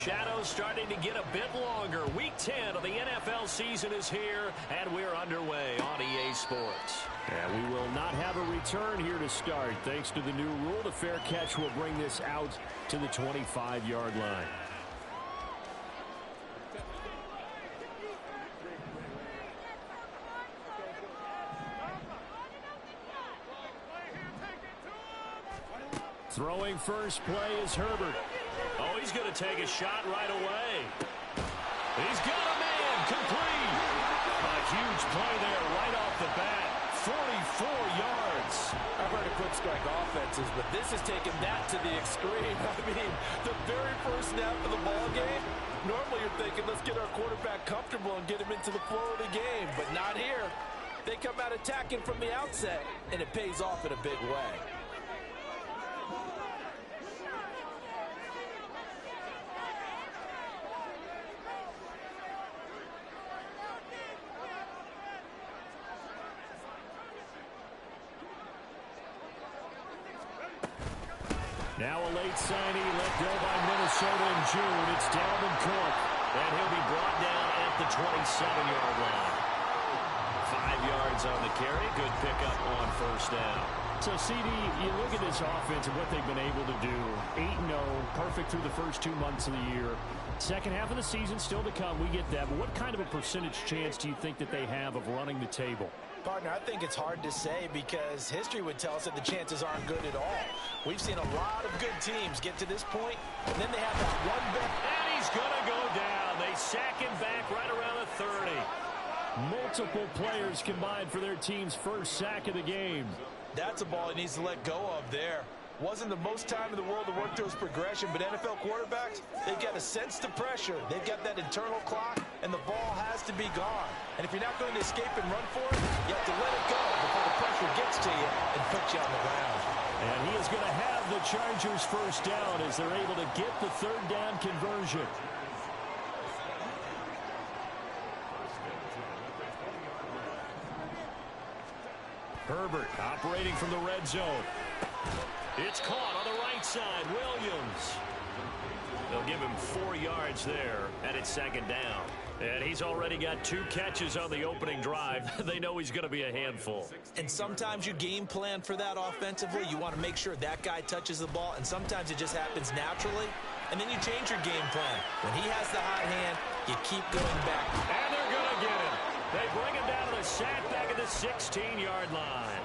Shadows starting to get a bit longer. Week 10 of the NFL season is here, and we're underway on EA Sports. And we will not have a return here to start. Thanks to the new rule, the fair catch will bring this out to the 25-yard line. Throwing first play is Herbert. Oh, he's going to take a shot right away. He's got a man complete. A huge play there right off the bat. 44 yards. I've heard of quick strike offenses, but this is taking that to the extreme. I mean, the very first snap of the ball game, normally you're thinking, let's get our quarterback comfortable and get him into the flow of the game, but not here. They come out attacking from the outset, and it pays off in a big way. Now a late signing let go by Minnesota in June. It's Dalvin Cook. And he'll be brought down at the 27-yard line. 5 yards on the carry. Good pickup on first down. So, CD, you look at this offense and what they've been able to do. 8-0, perfect through the first 2 months of the year. Second half of the season still to come. We get that. But what kind of a percentage chance do you think that they have of running the table? Partner, I think it's hard to say because history would tell us that the chances aren't good at all. We've seen a lot of good teams get to this point, and then they have that one back. And he's going to go down. They sack him back right around the 30. Multiple players combined for their team's first sack of the game. That's a ball he needs to let go of there. Wasn't the most time in the world to work through his progression, but NFL quarterbacks, they've got a sense to pressure. They've got that internal clock, and the ball has to be gone. And if you're not going to escape and run for it, you have to let it go before the pressure gets to you and puts you on the ground. And he is going to have the Chargers first down as they're able to get the third down conversion. Herbert operating from the red zone. It's caught on the right side. Williams. They'll give him 4 yards there, and it's second down. And he's already got 2 catches on the opening drive. They know he's going to be a handful. And sometimes you game plan for that offensively. You want to make sure that guy touches the ball, and sometimes it just happens naturally. And then you change your game plan. When he has the hot hand, you keep going back. And they're going to get him. They bring him down to the sack back at the 16-yard line.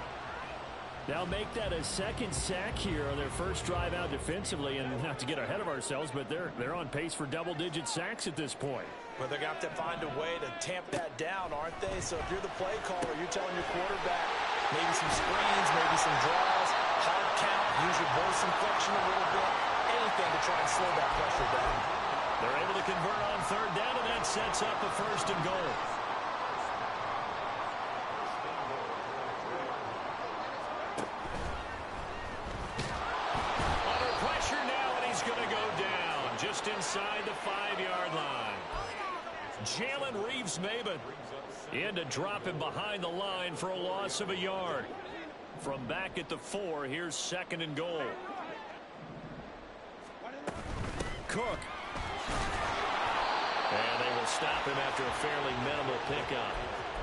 They'll make that a second sack here on their first drive out defensively. And not to get ahead of ourselves, but they're on pace for double-digit sacks at this point. Well, they're going to have to find a way to tamp that down, aren't they? So if you're the play caller, you're telling your quarterback maybe some screens, maybe some draws, hard count, use your voice inflection a little bit, anything to try and slow that pressure down. They're able to convert on third down, and that sets up a first and goal. Just inside the 5-yard line. Jalen Reeves-Maybin in to drop him behind the line for a loss of a yard. From back at the 4, here's second and goal. Cook. And they will stop him after a fairly minimal pickup.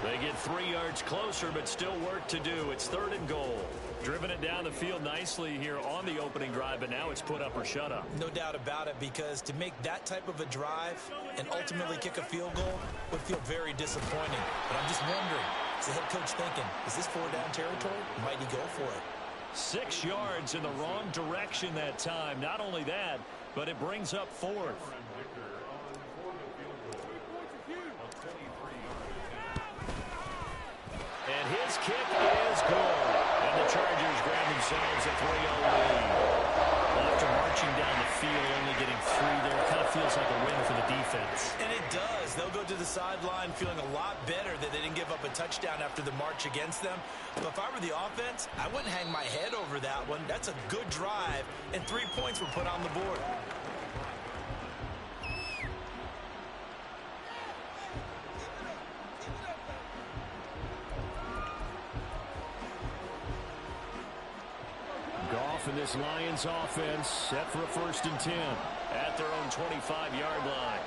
They get 3 yards closer, but still work to do. It's third and goal. Driven it down the field nicely here on the opening drive, but now it's put up or shut up. No doubt about it, because to make that type of a drive and ultimately kick a field goal would feel very disappointing. But I'm just wondering, is the head coach thinking, is this 4-down territory? Might he go for it? 6 yards in the wrong direction that time. Not only that, but it brings up fourth. And his kick is good. And the Chargers grab themselves a 3-0 lead. Well, after marching down the field, only getting 3 there, it kind of feels like a win for the defense. And it does. They'll go to the sideline feeling a lot better that they didn't give up a touchdown after the march against them. But if I were the offense, I wouldn't hang my head over that one. That's a good drive, and 3 points were put on the board. Goff and this Lions offense set for a 1st and 10. at their own 25-yard line.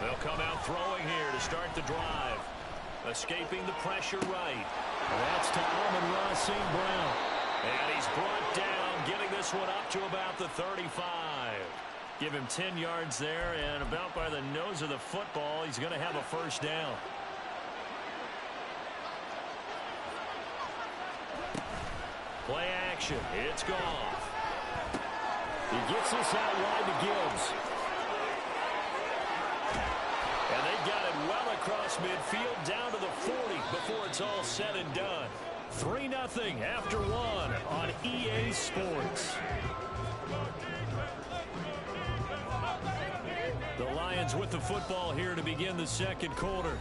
They'll come out throwing here to start the drive. Escaping the pressure right. That's to Amon-Ra St. Brown. And he's brought down, getting this one up to about the 35. Give him 10 yards there, and about by the nose of the football, he's going to have a first down. Play action. It's Goff. He gets this out wide to Gibbs. And they got it well across midfield down to the 40 before it's all said and done. 3-0 after one on EA Sports. The Lions with the football here to begin the second quarter,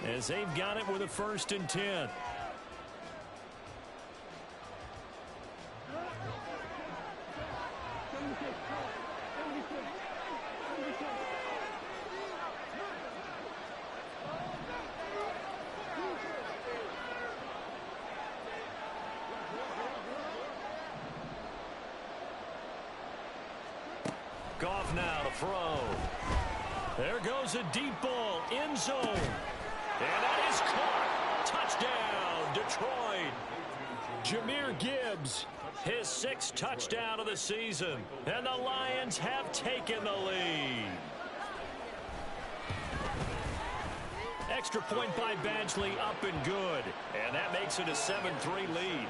as they've got it with a 1st and 10. Goff now to throw. There goes a deep ball, end zone. And that is caught. Touchdown, Detroit. Jahmyr Gibbs. His 6th touchdown of the season. And the Lions have taken the lead. Extra point by Badgley, up and good. And that makes it a 7-3 lead.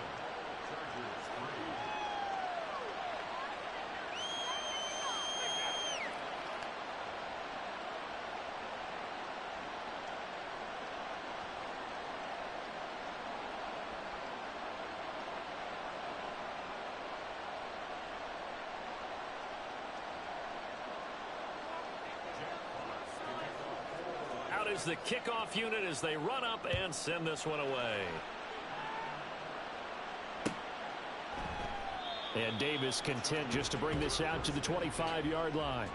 Is the kickoff unit as they run up and send this one away. And Davis content just to bring this out to the 25-yard line.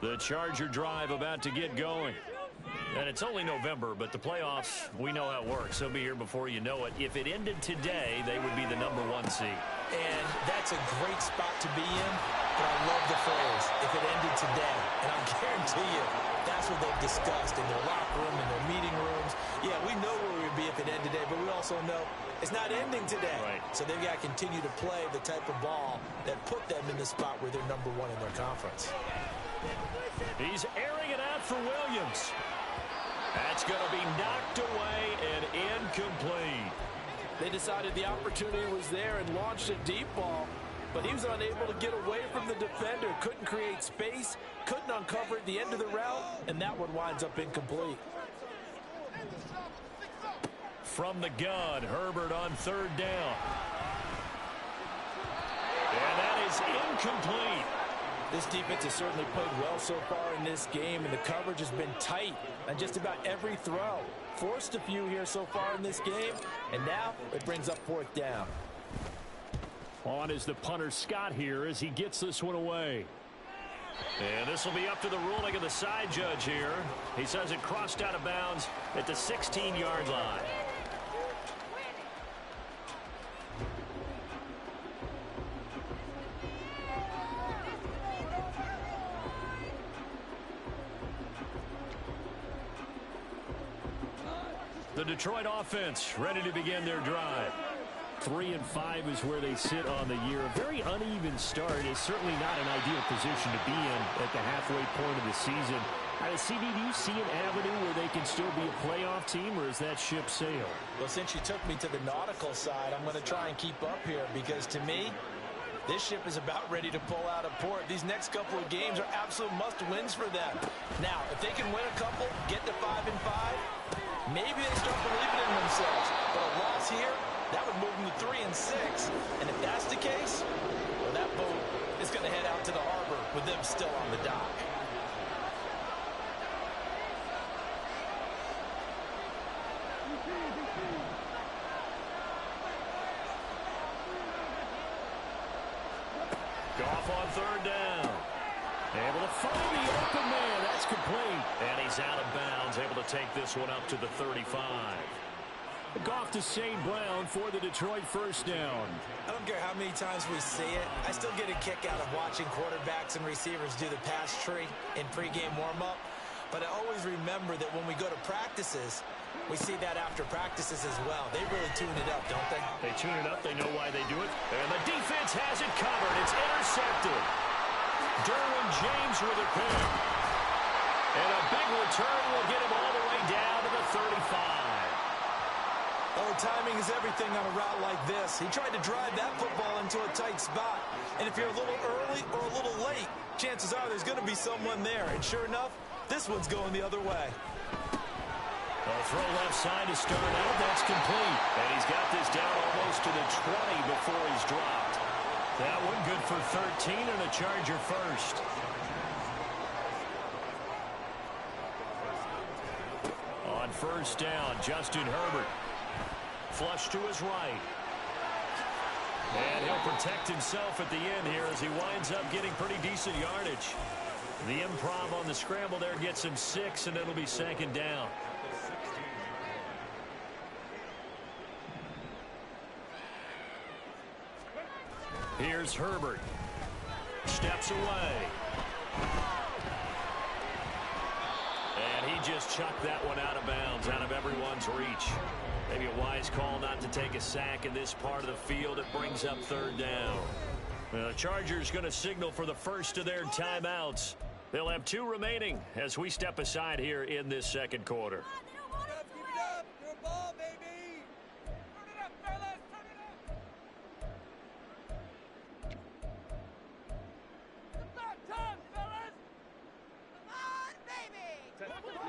The Charger drive about to get going. And it's only November, but the playoffs, we know how it works. They'll be here before you know it. If it ended today, they would be the #1 seed. And that's a great spot to be in, but I love the phrase, if it ended today. And I guarantee you, that's what they've discussed in their locker room, in their meeting rooms. Yeah, we know where we would be if it ended today, but we also know it's not ending today. Right. So they've got to continue to play the type of ball that put them in the spot where they're #1 in their conference. He's airing it out for Williams. That's going to be knocked away and incomplete. They decided the opportunity was there and launched a deep ball, but he was unable to get away from the defender. Couldn't create space, couldn't uncover at the end of the route, and that one winds up incomplete. From the gun, Herbert on 3rd down. And that is incomplete. This defense has certainly played well so far in this game, and the coverage has been tight on just about every throw. Forced a few here so far in this game, and now it brings up 4th down. On is the punter Scott here as he gets this one away. And this will be up to the ruling of the side judge here. He says it crossed out of bounds at the 16-yard line. The Detroit offense ready to begin their drive. 3-5 is where they sit on the year. A very uneven start is certainly not an ideal position to be in at the halfway point of the season. CD, do you see an avenue where they can still be a playoff team, or is that ship sailed? Well, since you took me to the nautical side, I'm going to try and keep up here, because to me, this ship is about ready to pull out of port. These next couple of games are absolute must-wins for them. Now, if they can win a couple, get to 5-5, maybe they start believing in themselves. But a loss here, that would move them to 3-6. And if that's the case, well, that boat is going to head out to the harbor with them still on the dock. Goff on 3rd down. Able to find the open man. That's complete. And he's out of bounds, able to take this one up to the 35. Goff to St. Brown for the Detroit first down. I don't care how many times we see it. I still get a kick out of watching quarterbacks and receivers do the pass tree in pregame warm-up. But I always remember that when we go to practices, we see that after practices as well. They really tune it up, don't they? They tune it up. They know why they do it. And the defense has it covered. It's intercepted. Derwin James with a pick. And a big return will get him all the way down to the 35. Oh, timing is everything on a route like this. He tried to drive that football into a tight spot. And if you're a little early or a little late, chances are there's going to be someone there. And sure enough, this one's going the other way. A throw left side to start out. That's complete. And he's got this down almost to the 20 before he's dropped. That one good for 13 and a Charger first. On first down, Justin Herbert. Flush to his right. And he'll protect himself at the end here as he winds up getting pretty decent yardage. The improv on the scramble there gets him 6, and it'll be second down. Here's Herbert. Steps away. And he just chucked that one out of bounds, out of everyone's reach. Maybe a wise call not to take a sack in this part of the field. It brings up third down. Well, the Chargers going to signal for the first of their timeouts. They'll have 2 remaining as we step aside here in this second quarter.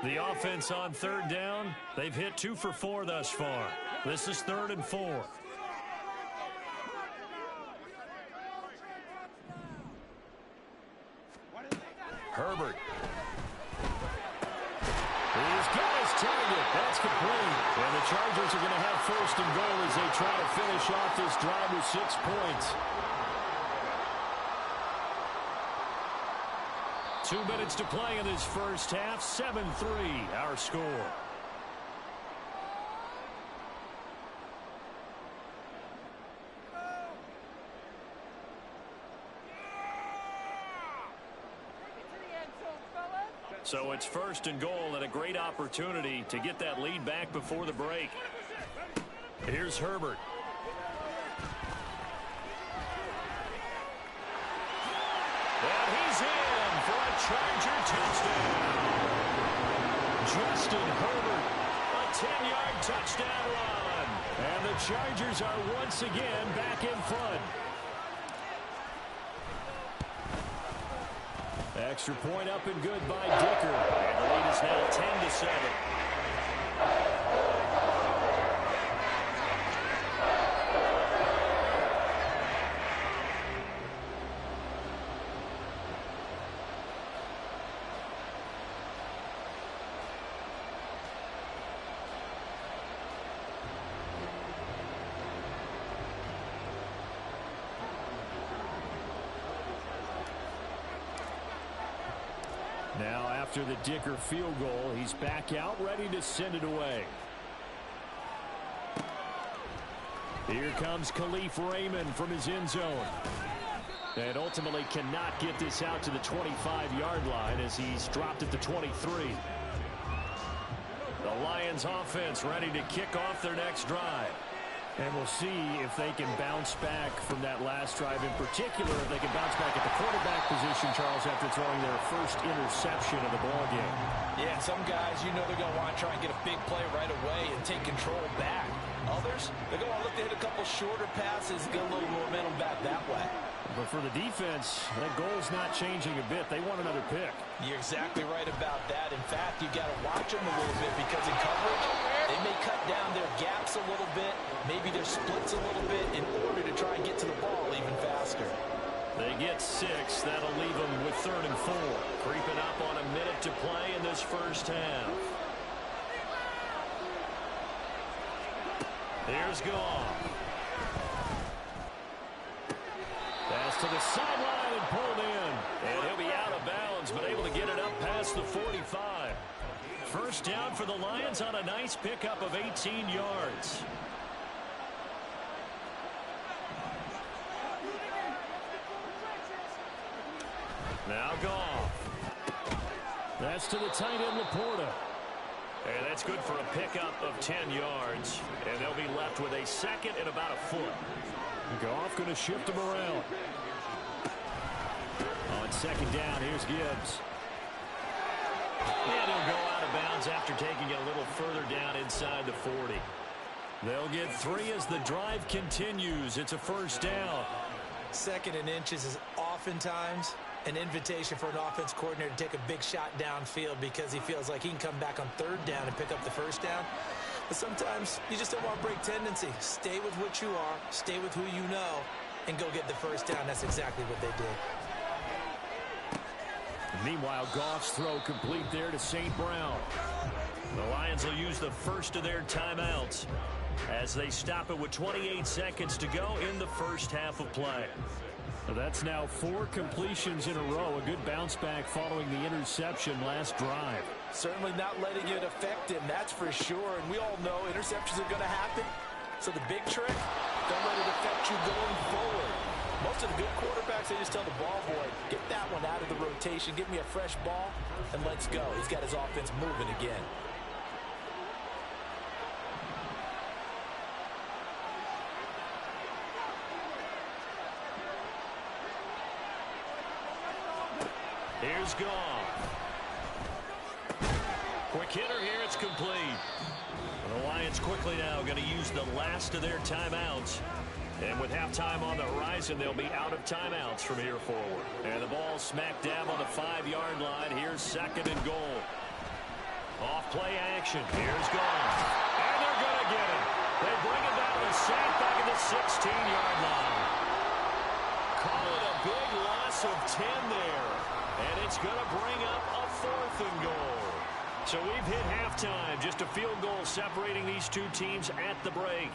The offense on third down, they've hit 2 for 4 thus far. This is 3rd and 4. Herbert. He's got his target. That's complete. And the Chargers are going to have 1st and goal as they try to finish off this drive with 6 points. 2 minutes to play in this first half. 7-3 our score. So it's 1st and goal and a great opportunity to get that lead back before the break. Here's Herbert. And he's in for a Charger touchdown. Justin Herbert, a 10-yard touchdown run. And the Chargers are once again back in front. Extra point up and good by Dicker. And the lead is now 10-7. Now after the Dicker field goal, he's back out ready to send it away. Here comes Khalif Raymond from his end zone. And ultimately cannot get this out to the 25-yard line as he's dropped at the 23. The Lions offense ready to kick off their next drive. And we'll see if they can bounce back from that last drive, in particular if they can bounce back at the quarterback position, Charles, after throwing their first interception of the ballgame. Yeah, some guys, you know they're going to want to try and get a big play right away and take control back. Others, they're going to look to hit a couple shorter passes, get a little momentum back that way. But for the defense, that goal's not changing a bit. They want another pick. You're exactly right about that. In fact, you got to watch them a little bit because in coverage, they may cut down their gaps a little bit, maybe their splits a little bit in order to try and get to the ball even faster. They get 6. That'll leave them with 3rd and 4. Creeping up on a minute to play in this first half. Here's Goff. Pass to the sideline and pulled in. And he'll be out of bounds, but able to get it up past the 45. First down for the Lions on a nice pickup of 18 yards. Now Goff. That's to the tight end, Laporta. And that's good for a pickup of 10 yards. And they'll be left with a second and about a foot. Goff going to shift him around. On second down, here's Gibbs. And he'll go out of bounds after taking it a little further down inside the 40. They'll get 3 as the drive continues. It's a first down. Second and inches is oftentimes an invitation for an offense coordinator to take a big shot downfield because he feels like he can come back on third down and pick up the first down. But sometimes you just don't want to break tendency. Stay with what you are, stay with who you know, and go get the first down. That's exactly what they did. Meanwhile, Goff's throw complete there to St. Brown. The Lions will use the first of their timeouts as they stop it with 28 seconds to go in the first half of play. So that's now 4 completions in a row. A good bounce back following the interception last drive. Certainly not letting it affect him, that's for sure. And we all know interceptions are going to happen. So the big trick, don't let it affect you going forward. Most of the good quarterbacks, they just tell the ball boy, get that one out of the rotation, give me a fresh ball, and let's go. He's got his offense moving again. Here's Goff. Quick hitter here, it's complete. The Lions quickly now going to use the last of their timeouts. And with halftime on the horizon, they'll be out of timeouts from here forward. And the ball smack dab on the 5-yard line. Here's second and goal. Off play action. Here's Goff. And they're going to get it. They bring it down to sack back at the 16-yard line. Call it a big loss of 10 there. And it's going to bring up a 4th and goal. So we've hit halftime. Just a field goal separating these two teams at the break.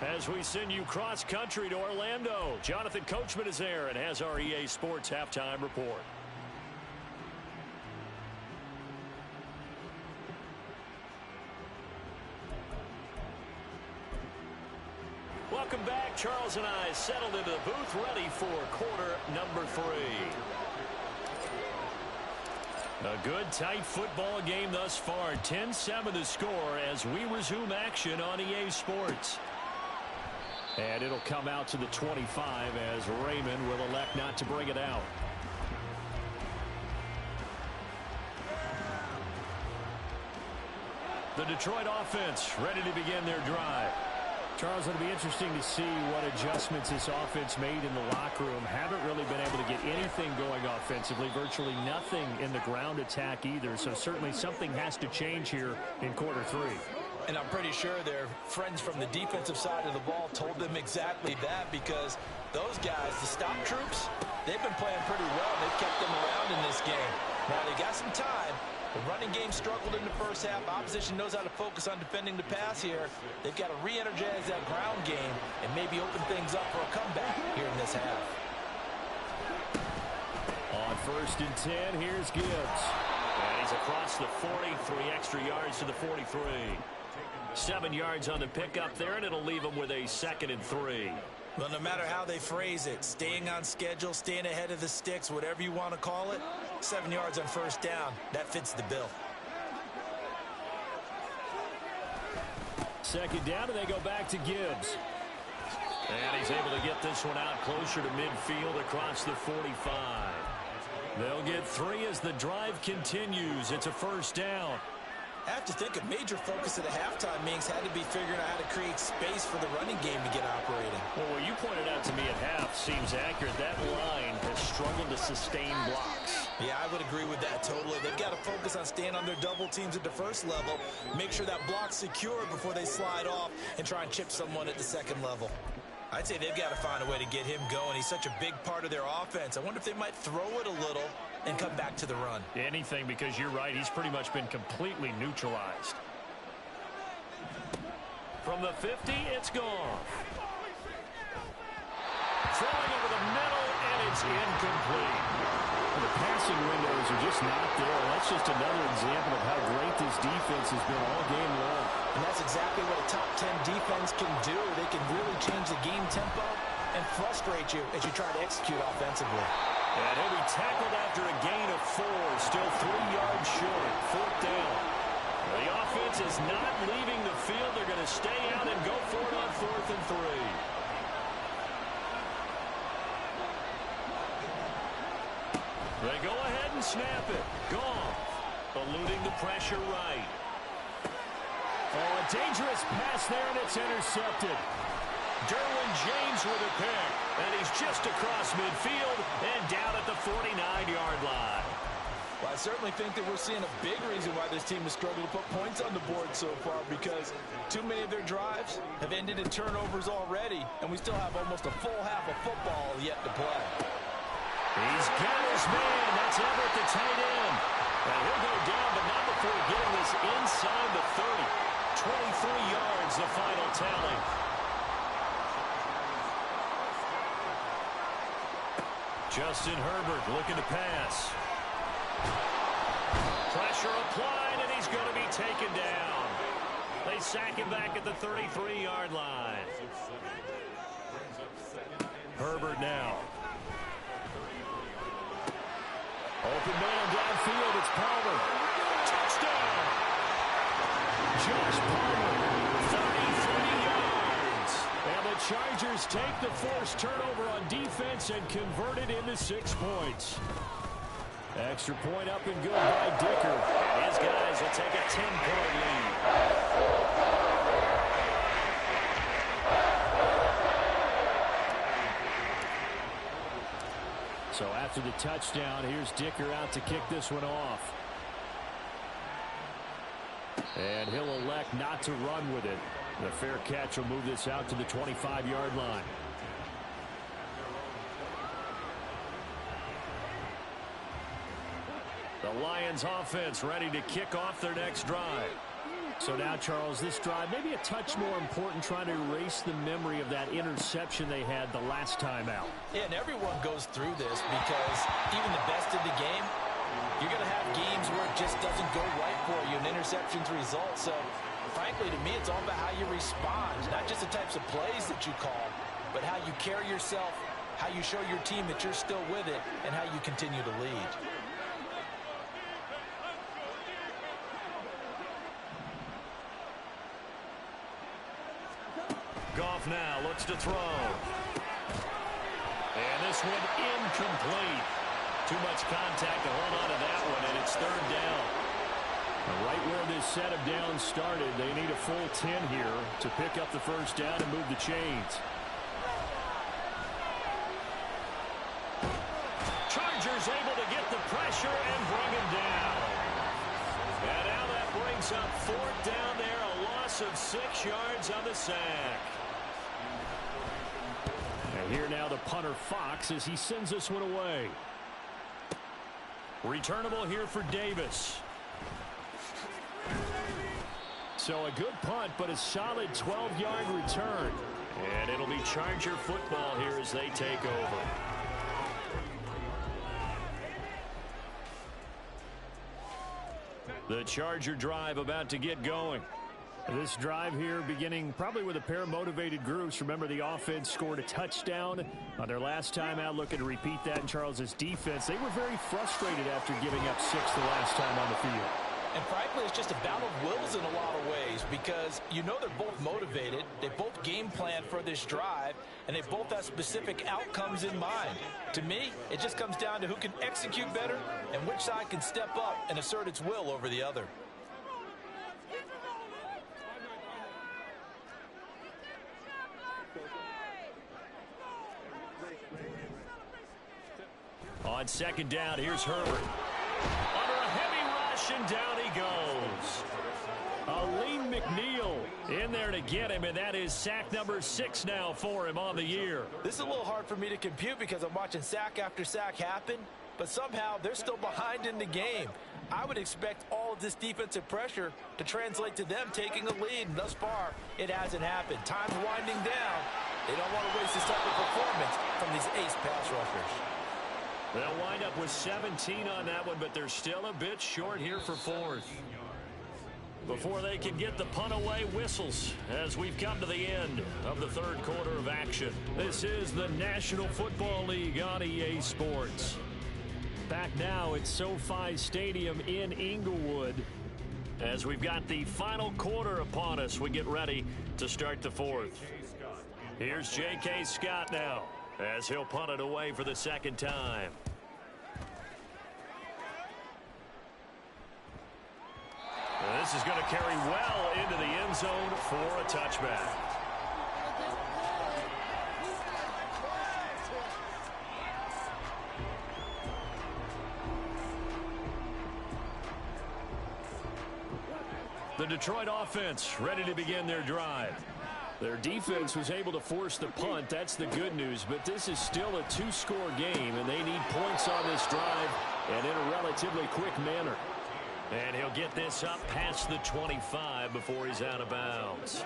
As we send you cross-country to Orlando, Jonathan Coachman is there and has our EA Sports halftime report. Welcome back. Charles and I settled into the booth ready for quarter number 3. A good, tight football game thus far. 10-7 the score as we resume action on EA Sports. And it'll come out to the 25 as Raymond will elect not to bring it out. The Detroit offense ready to begin their drive. Charles, it'll be interesting to see what adjustments this offense made in the locker room. Haven't really been able to get anything going offensively. Virtually nothing in the ground attack either. So certainly something has to change here in quarter 3. And I'm pretty sure their friends from the defensive side of the ball told them exactly that, because those guys, the stop troops, they've been playing pretty well. They've kept them around in this game. Now, they got some time. The running game struggled in the first half. Opposition knows how to focus on defending the pass here. They've got to re-energize that ground game and maybe open things up for a comeback here in this half. On 1st and 10, here's Gibbs. And he's across the 40, 3 extra yards to the 43. 7 yards on the pickup there, and it'll leave them with a 2nd and 3. Well, no matter how they phrase it, staying on schedule, staying ahead of the sticks, whatever you want to call it, 7 yards on first down, that fits the bill. 2nd down, and they go back to Gibbs. And he's able to get this one out closer to midfield across the 45. They'll get 3 as the drive continues. It's a first down. I have to think a major focus at a halftime means had to be figuring out how to create space for the running game to get operating. Well, what you pointed out to me at half seems accurate. That line has struggled to sustain blocks. Yeah, I would agree with that totally. They've got to focus on staying on their double teams at the first level, make sure that block's secure before they slide off and try and chip someone at the second level. I'd say they've got to find a way to get him going. He's such a big part of their offense. I wonder if they might throw it a little and come back to the run. Anything, because you're right. He's pretty much been completely neutralized. From the 50, it's gone. Throwing over the middle, and it's incomplete. The passing windows are just not there. That's just another example of how great this defense has been all game long. And that's exactly what a top 10 defense can do. They can really change the game tempo and frustrate you as you try to execute offensively. And he'll be tackled after a gain of 4, still 3 yards short, 4th down. The offense is not leaving the field. They're going to stay out and go for it on 4th and 3. They go ahead and snap it. Goff eluding the pressure right. Oh, a dangerous pass there, and it's intercepted. Derwin James with a pick, and he's just across midfield and down at the 49-yard line. Well, I certainly think that we're seeing a big reason why this team has struggled to put points on the board so far, because too many of their drives have ended in turnovers already, and we still have almost a full half of football yet to play. He's got his man. That's Everett, the tight end. And he'll go down, but not before getting this inside the 30. 23 yards, the final tally. Justin Herbert looking to pass. Pressure applied, and he's going to be taken down. They sack him back at the 33-yard line. Herbert now. Open man downfield, it's Palmer. Touchdown! Josh Palmer, 33 yards. And the Chargers take the forced turnover on defense and convert it into 6 points. Extra point up and good by Dicker. And his guys will take a 10-point lead. So after the touchdown, here's Dicker out to kick this one off. And he'll elect not to run with it. The fair catch will move this out to the 25-yard line. The Lions offense ready to kick off their next drive. So now, Charles, this drive maybe a touch more important, trying to erase the memory of that interception they had the last time out. Yeah, and everyone goes through this because even the best in the game, you're going to have games where it just doesn't go right for you, and interceptions result. So, frankly, to me, it's all about how you respond, not just the types of plays that you call, but how you carry yourself, how you show your team that you're still with it, and how you continue to lead. Goff now looks to throw. And this one incomplete. Too much contact to hold on to that one, and it's 3rd down. Right where this set of downs started, they need a full 10 here to pick up the first down and move the chains. Chargers able to get the pressure and bring him down. And now that brings up 4th down there, a loss of 6 yards on the sack. And here now the punter Fox as he sends this one away. Returnable here for Davis. So a good punt, but a solid 12-yard return. And it'll be Charger football here as they take over. The Charger drive about to get going. This drive here beginning probably with a pair of motivated groups. Remember, the offense scored a touchdown on their last time out, looking to repeat that in Charles's defense. They were very frustrated after giving up 6 the last time on the field. And frankly, it's just a battle of wills in a lot of ways because you know they're both motivated, they both game plan for this drive, and they both have specific outcomes in mind. To me, it just comes down to who can execute better and which side can step up and assert its will over the other. On 2nd down, here's Herbert. Under a heavy rush, and down he goes. Aleem McNeil in there to get him, and that is sack number 6 now for him on the year. This is a little hard for me to compute because I'm watching sack after sack happen, but somehow they're still behind in the game. I would expect all of this defensive pressure to translate to them taking a lead, and thus far, it hasn't happened. Time's winding down. They don't want to waste this type of performance from these ace pass rushers. They'll wind up with 17 on that one, but they're still a bit short here for fourth. Before they can get the punt away, whistles as we've come to the end of the third quarter of action. This is the National Football League on EA Sports. Back now at SoFi Stadium in Inglewood. As we've got the final quarter upon us, we get ready to start the fourth. Here's J.K. Scott now as he'll punt it away for the second time. This is going to carry well into the end zone for a touchback. The Detroit offense ready to begin their drive. Their defense was able to force the punt. That's the good news. But this is still a two-score game, and they need points on this drive and in a relatively quick manner. And he'll get this up past the 25 before he's out of bounds.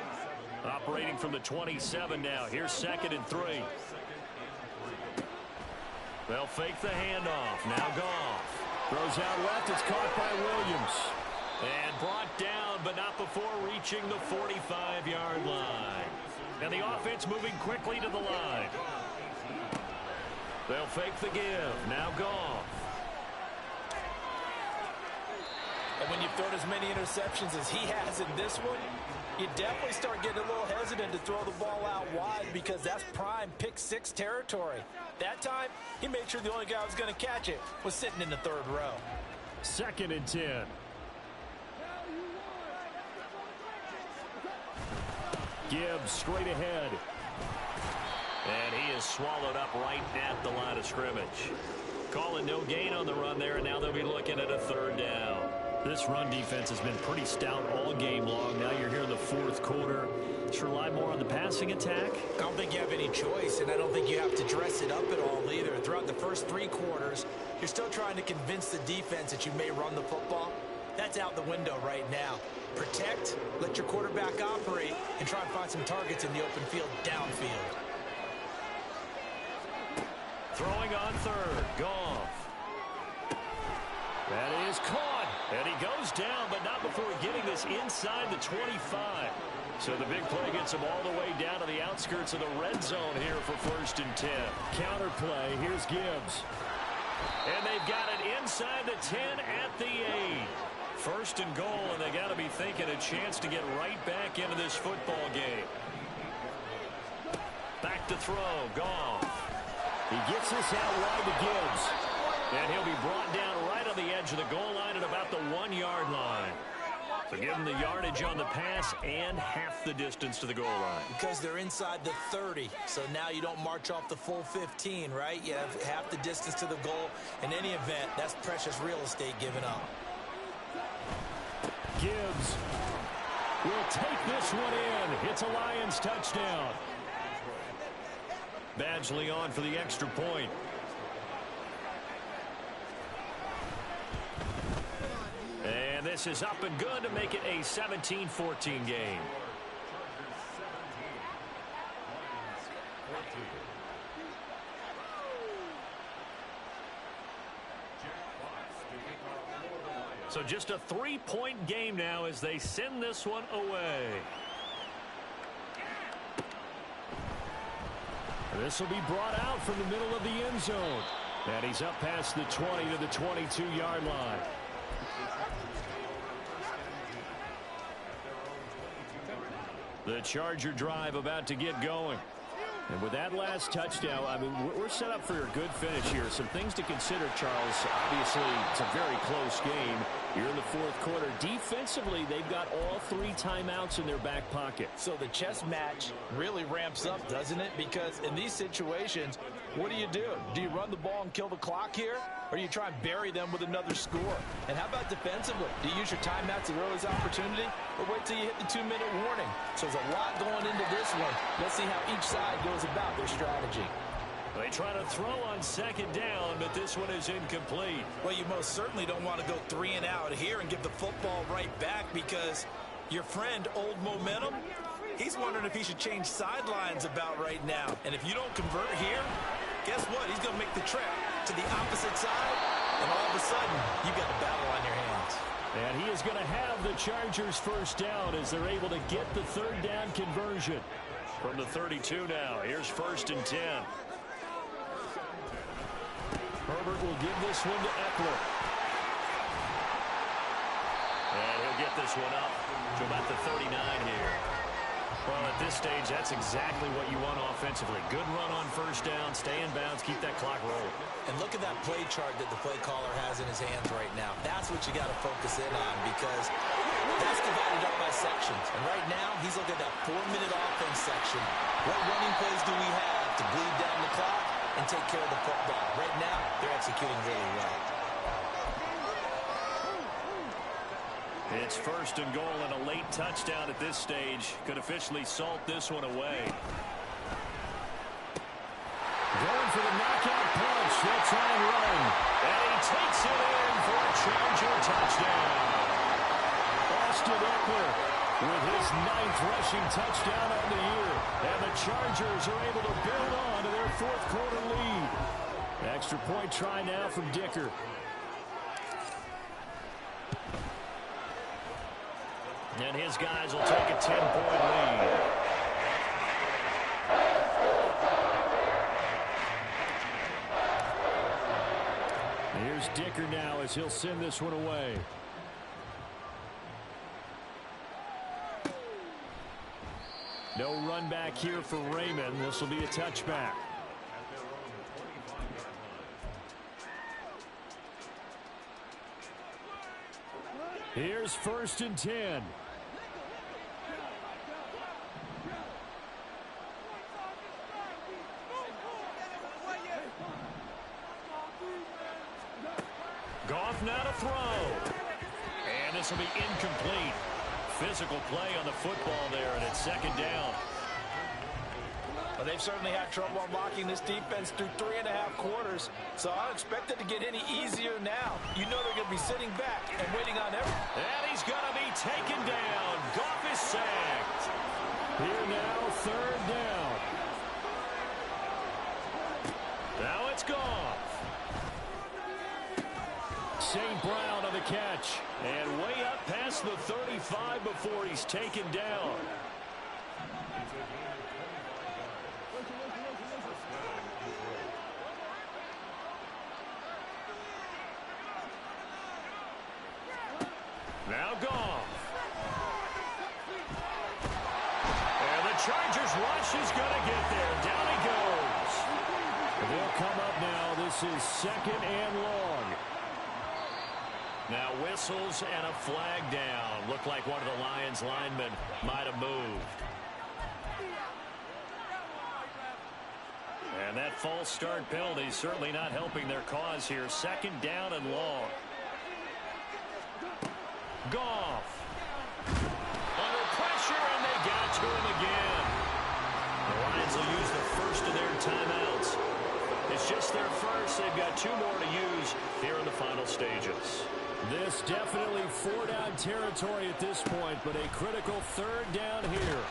Operating from the 27 now. Here's 2nd and 3. They'll fake the handoff. Now Goff. Throws out left. It's caught by Williams. And brought down, but not before reaching the 45-yard line. And the offense moving quickly to the line. They'll fake the give. Now Goff. And when you've thrown as many interceptions as he has in this one, you definitely start getting a little hesitant to throw the ball out wide because that's prime pick six territory. That time, he made sure the only guy who was going to catch it was sitting in the third row. 2nd and 10. Gibbs straight ahead. And he is swallowed up right at the line of scrimmage. Calling no gain on the run there, and now they'll be looking at a 3rd down. This run defense has been pretty stout all game long. Now you're here in the fourth quarter. Let's rely more on the passing attack. I don't think you have any choice, and I don't think you have to dress it up at all either. Throughout the first 3 quarters, you're still trying to convince the defense that you may run the football. That's out the window right now. Protect, let your quarterback operate, and try and find some targets in the open field downfield. Throwing on 3rd. Goff. That is caught. And he goes down, but not before getting this inside the 25. So the big play gets him all the way down to the outskirts of the red zone here for 1st and 10. Counter play. Here's Gibbs. And they've got it inside the 10 at the 8. 1st and goal, and they got to be thinking a chance to get right back into this football game. Back to throw. Goff. He gets this out wide to Gibbs. And he'll be brought down right on the edge of the goal line at about the 1-yard line. So give him the yardage on the pass and half the distance to the goal line. Because they're inside the 30, so now you don't march off the full 15, right? You have half the distance to the goal. In any event, that's precious real estate given up. Gibbs will take this one in. It's a Lions touchdown. Badgley on for the extra point. And this is up and good to make it a 17-14 game. So just a 3-point game now as they send this one away. This will be brought out from the middle of the end zone. And he's up past the 20 to the 22-yard line. The Charger drive about to get going. And with that last touchdown, I mean, we're set up for a good finish here. Some things to consider, Charles. Obviously, it's a very close game. You're in the fourth quarter. Defensively, they've got all 3 timeouts in their back pocket. So the chess match really ramps up, doesn't it? Because in these situations, what do? Do you run the ball and kill the clock here? Or do you try and bury them with another score? And how about defensively? Do you use your timeouts at earliest opportunity? Or wait till you hit the 2-minute warning? So there's a lot going into this one. Let's see how each side goes about their strategy. They try to throw on 2nd down, but this one is incomplete. Well, you most certainly don't want to go 3 and out here and give the football right back because your friend, Old Momentum, he's wondering if he should change sidelines about right now. And if you don't convert here, guess what? He's going to make the trip to the opposite side, and all of a sudden, you've got a battle on your hands. And he is going to have the Chargers first down as they're able to get the third down conversion. From the 32 now, here's 1st and 10. Herbert will give this one to Eckler. And he'll get this one up to about the 39 here. Well, at this stage, that's exactly what you want offensively. Good run on first down, stay in bounds, keep that clock rolling. And look at that play chart that the play caller has in his hands right now. That's what you got to focus in on because that's divided up by sections. And right now, he's looking at that 4-minute offense section. What running plays do we have to bleed down the clock and take care of the football? Right now, they're executing really well. It's 1st and goal and a late touchdown at this stage. Could officially salt this one away. Going for the knockout punch. They'll try and run. And he takes it in for a Charger touchdown. Austin Eckler with his 9th rushing touchdown on the year. And the Chargers are able to build on to their 4th quarter lead. Extra point try now from Dicker. And his guys will take a 10-point lead. Here's Dicker now as he'll send this one away. No run back here for Raymond. This will be a touchback. Here's 1st and 10. Goff now to throw. And this will be incomplete. Physical play on the football there, and it's 2nd down. Well, they've certainly had trouble unlocking this defense through 3.5 quarters, so I don't expect it to get any easier now. You know they're going to be sitting back and waiting on everything. And he's going to be taken down. Goff is sacked. Here now, 3rd down. Now it's Goff. St. Brown on the catch. And way up past the 35 before he's taken down. Now Goff. And the Chargers rush is going to get there. Down he goes. They'll come up now. This is 2nd and long. Now whistles and a flag down. Looked like one of the Lions linemen might have moved. And that false start penalty is certainly not helping their cause here. 2nd down and long. Goff. Under pressure, and they got to him again. The Lions will use the first of their timeouts. It's just their first. They've got 2 more to use here in the final stages. This definitely 4-down territory at this point, but a critical 3rd down here.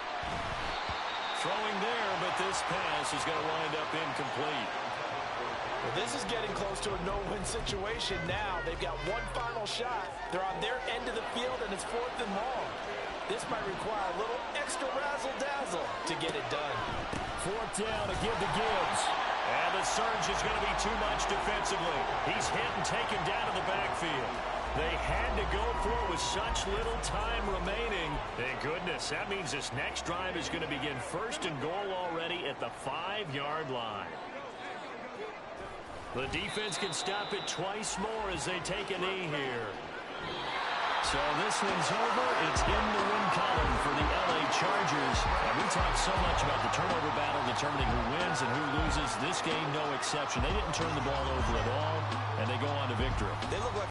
Throwing there, but this pass is going to wind up incomplete. Well, this is getting close to a no-win situation now. They've got one final shot. They're on their end of the field, and it's 4th and long. This might require a little extra razzle-dazzle to get it done. 4th down to give to Gibbs. And the surge is going to be too much defensively. He's hit and taken down to the backfield. They had to go for it with such little time remaining. Thank goodness. That means this next drive is going to begin 1st and goal already at the 5-yard line. The defense can stop it twice more as they take a knee here. So this one's over. It's in the win column for the LA Chargers. And we talked so much about the turnover battle determining who wins and who loses. This game, no exception. They didn't turn the ball over at all, and they go on to victory. They look like